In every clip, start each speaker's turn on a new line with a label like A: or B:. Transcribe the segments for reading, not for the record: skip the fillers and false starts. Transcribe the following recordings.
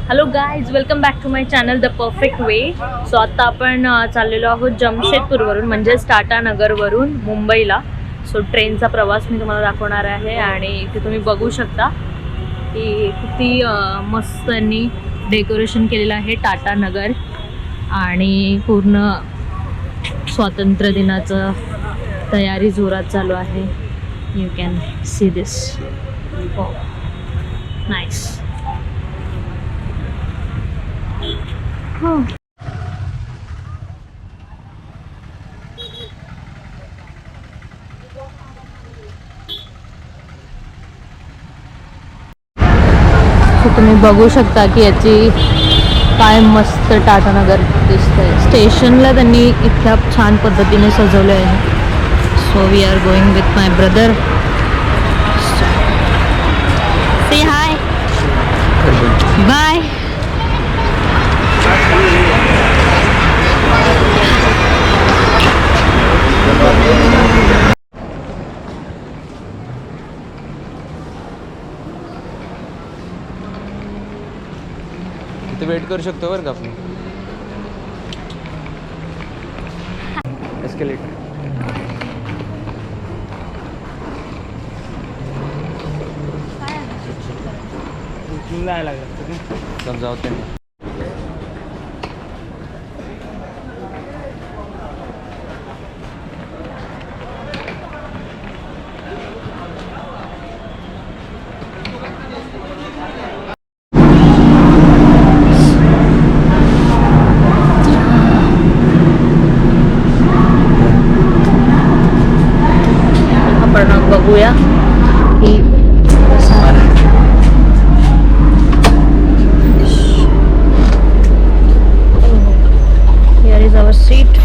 A: Hello guys, welcome back to my channel the perfect way. So आत्ता आपण चाललेलो आहोत जमशेदपूरवरून म्हणजेच टाटा नगरवरून मुंबईला. सो ट्रेनचा प्रवास मी तुम्हाला दाखवणार आहे आणि इथे तुम्ही बघू शकता की किती मस्त त्यांनी डेकोरेशन केलेलं आहे टाटा नगर आणि पूर्ण स्वातंत्र्य दिनाचं तयारी जोरात चालू आहे. You can see this. हो, नाईस. हो, तुम्ही बघू शकता की याची काय मस्त टाटा नगर दिसतंय. स्टेशनला त्यांनी इतक्या छान पद्धतीने सजवले आहे. So we are going with my brother. Say hi, bye.
B: इथे वेट करू शकतो बरं का आपण. एस्केलेटर सब जाऊ त्यांना.
A: आपण बघूया की हिअर इज आवर सीट.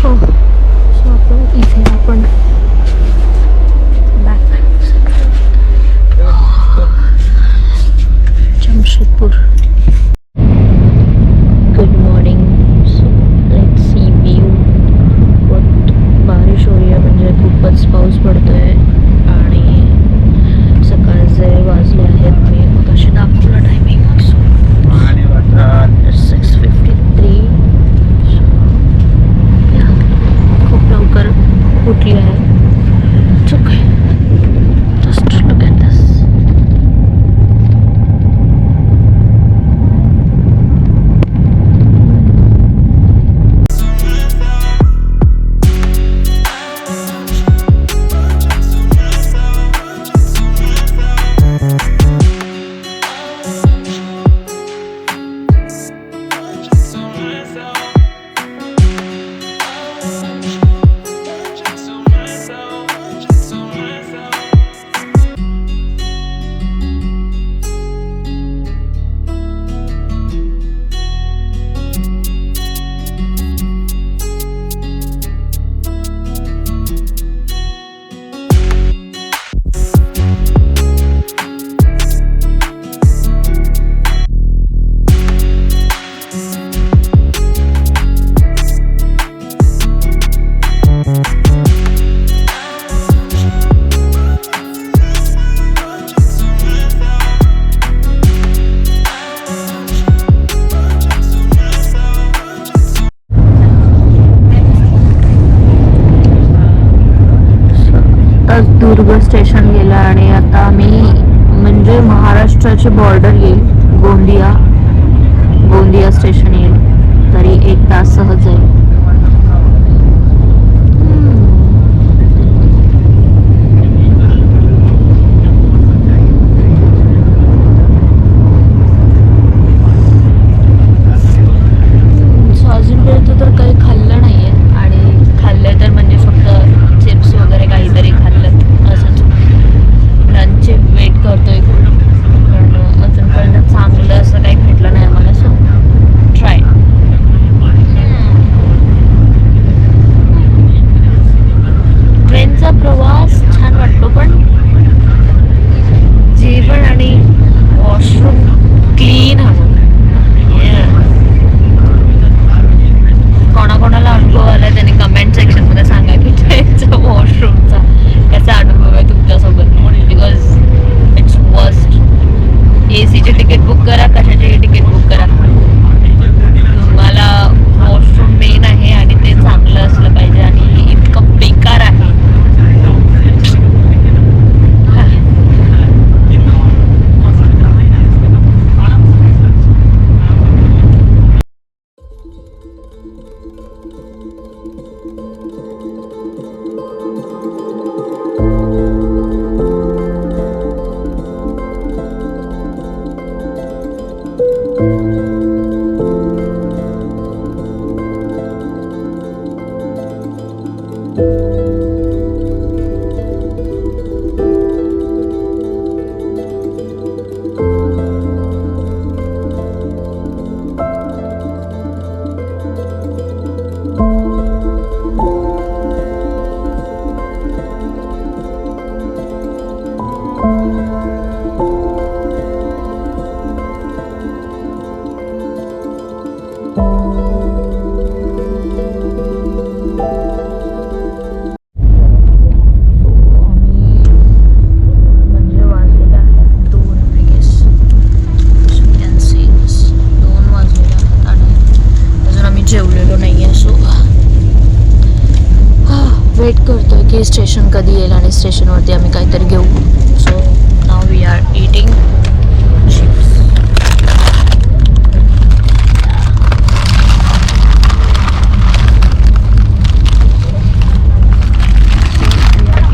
A: हो, सो आपण इथे आपण Jamshedpur. Good morning. So let's see view. बहुत बारिश हो रही है, म्हणजे खूपच पाऊस पडतोय आणि सकाळचे वाजले आहेत. मी मगाशी दाखवलं टायमिंग. सो 6:53. खूप लवकर उठली आहे. Okay, just look at this. Durg station गेलं आणि आता आम्ही म्हणजे महाराष्ट्राची बॉर्डर येईल. गोंदिया स्टेशन येईल. तरी 1 तास सहज आहे. अजूनपर्यंत तर काही खाल्लं नाही आहे आणि खाल्लं तर म्हणजे फक्त चिप्स वगैरे काहीतरी खाल्लं असंच. लंचचे वेट करतोय पण अजूनपर्यंत चांगलं असं काही भेटलं नाही आम्हाला. So try. बुक करा, कशाची तिकीट बुक करा. तुम्हाला वॉशरूम मेन आहे आणि ते चांगलं असलं पाहिजे आणि इतकं बेकार आहे. वेट करतोय की स्टेशन कधी येईल आणि स्टेशनवरती आम्ही काहीतरी घेऊ. So now we are eating chips.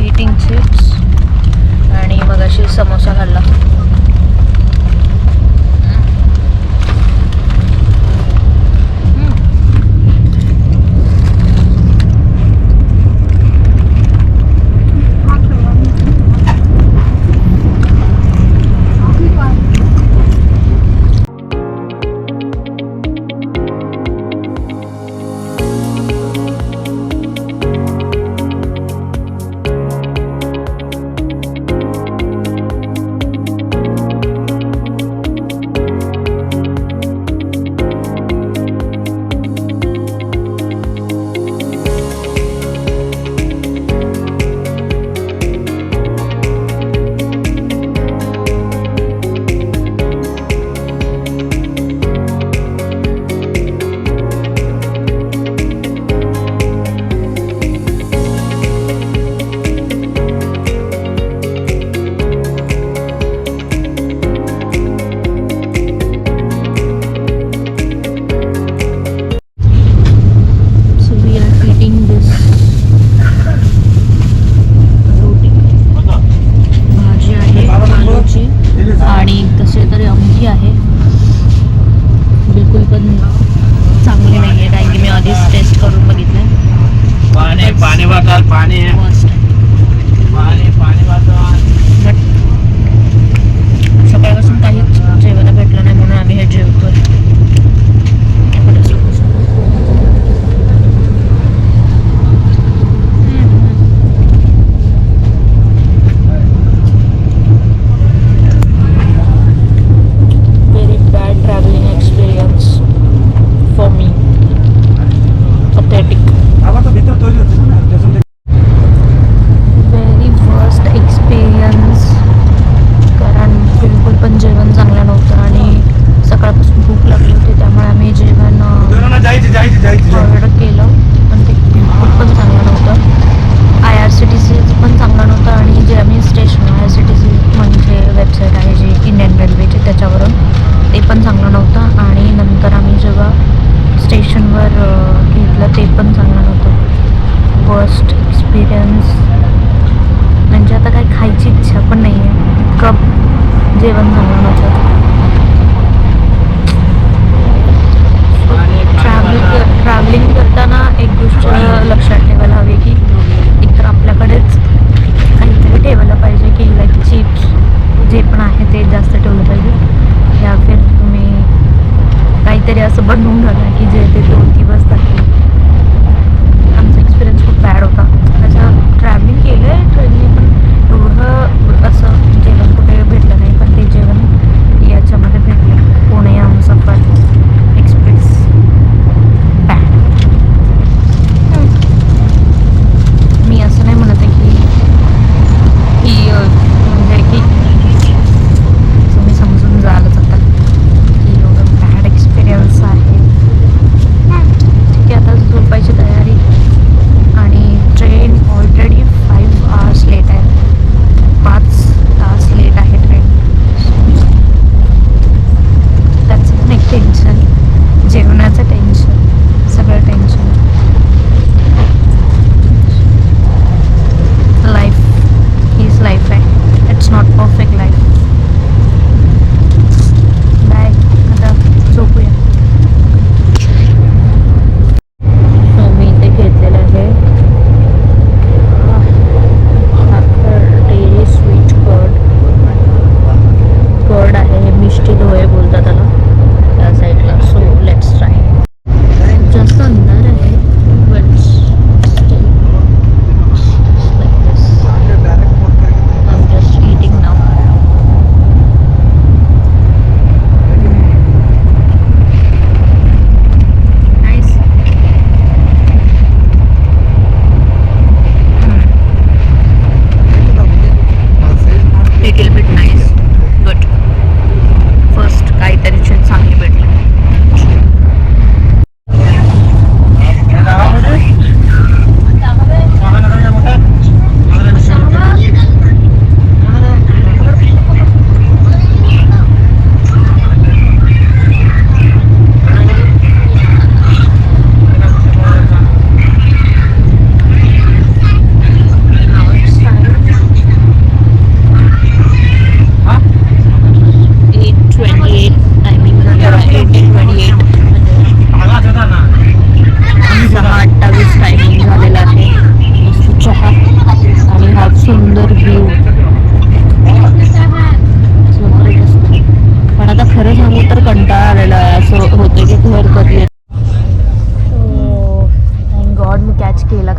A: Eating chips आणि मग अशी समोसा खाल्ला. आणि तसे तरी आमटी आहे, बिलकुल पण चांगली नाही आहे कारण की मी आधीच टेस्ट करून बघितलं आहे.
C: पाणी वाटल पाणी
A: बट सकाळपासून काहीच जेवायला भेटलं नाही म्हणून आम्ही हे जेवतोय. ते पण चांगलं नव्हतं. वर्स्ट एक्सपिरियन्स म्हणजे आता काही खायची इच्छा पण नाही आहे, इतकं जेवण चांगलं नव्हतं. ट्रॅव्हलिंग करताना एक गोष्ट लक्षात ठेवायला हवी की एकतर आपल्याकडेच काहीतरी ठेवायला पाहिजे की लाईक चिप्स जे पण आहे ते जास्त ठेवलं पाहिजे, या फिर तुम्ही काहीतरी असं बनवून ठेवलं की जे ते 2 दिवस जातील. आमचा एक्सपिरियन्स खूप बॅड होता. त्याचं ट्रॅव्हलिंग केलं आहे ट्रेनने पण एवढं असं जेवण कुठे भेटलं नाही, पण ते जेवण याच्यामध्ये भेटलं. Pune Humsafar express bad. मी असं नाही म्हणत आहे की म्हणजे की तुम्ही समजून जालच आता.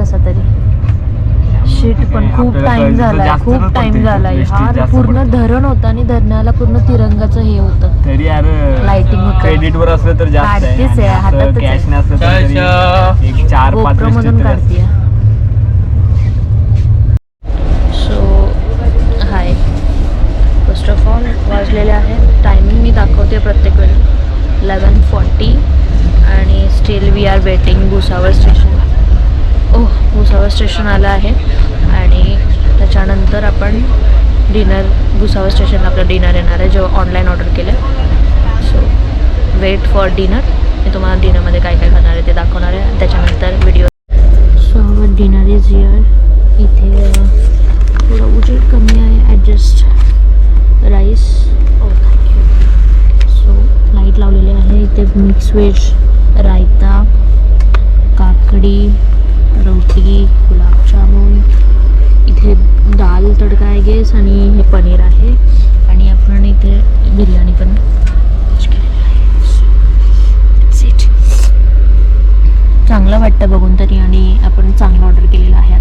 A: कसा तरी. शीट पण खूप टाइम झालाय, खूप टाइम झालाय. हा पूर्ण धरण होता आणि धरणाला पूर्ण तिरंगाचं हे होतं,
D: तरी यार
A: लाइटिंग होतं.
D: क्रेडिट वर असलं तर जास्त
A: काढतेच आहे, हातातच
D: कॅश
A: आहे.
D: नसलं तर तरी एक 4-5
A: GoPro मधून काढते. So hi, first of all वाजलेले आहेत, टायमिंग मी दाखवते प्रत्येक वेळी 11:40 आणि still we are waiting Bhusawal station. Bhusawal station आलं आहे आणि त्याच्यानंतर आपण डिनर, भुसावळ स्टेशनला आपलं डिनर येणार आहे जेव्हा ऑनलाईन ऑर्डर केलं. So wait for dinner. मी तुम्हाला डिनरमध्ये काय काय खाणार आहे ते दाखवणार आहे त्याच्यानंतर video. So dinner is here. इथे थोडं उजेड कमी आहे. Adjust rice. Thank you. So light लावलेली आहे. इथे मिक्स व्हेज, रायता, काकडी, रोटी, गुलाबजामुन, इथे दाल तडका आहे गेस आणि हे पनीर आहे आणि आपण इथे बिर्याणी पण चांगलं वाटतं बघून तरी आणि आपण चांगलं ऑर्डर केलेलं आहे.